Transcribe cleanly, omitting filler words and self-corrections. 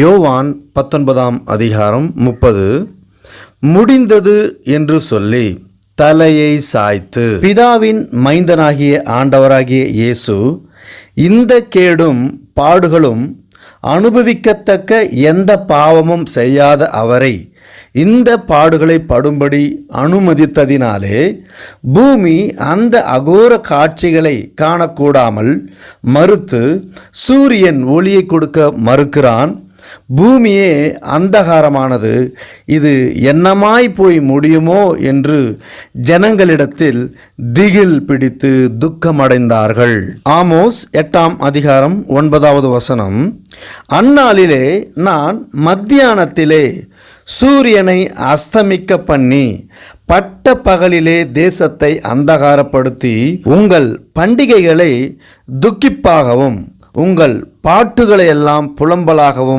யோவான் 19:30 முடிந்தது என்று சொல்லி தலையை சாய்த்து பிதாவின் மைந்தனாகிய ஆண்டவராகிய இயேசு இந்த கேடும் பாடுகளும் அனுபவிக்கத்தக்க எந்த பாவமும் செய்யாத அவரை இந்த பாடுகளை படும்படி அனுமதித்ததினாலே பூமி அந்த அகோர காட்சிகளை காணக்கூடாமல் மறுத்து சூரியன் ஒளியை கொடுக்க மறுக்கிறான். பூமியே அந்தகாரமானது, இது என்னமாய் போய் முடியுமோ என்று ஜனங்களிடத்தில் திகில் பிடித்து துக்கமடைந்தார்கள். ஆமோஸ் 8:9 அந்நாளிலே நான் மத்தியானத்திலே சூரியனை அஸ்தமிக்க பண்ணி பட்ட பகலிலே தேசத்தை அந்தகாரப்படுத்தி உங்கள் பண்டிகைகளை துக்கிப்பாகவும் உங்கள் பாட்டுகளை எல்லாம் புலம்பலாகவும்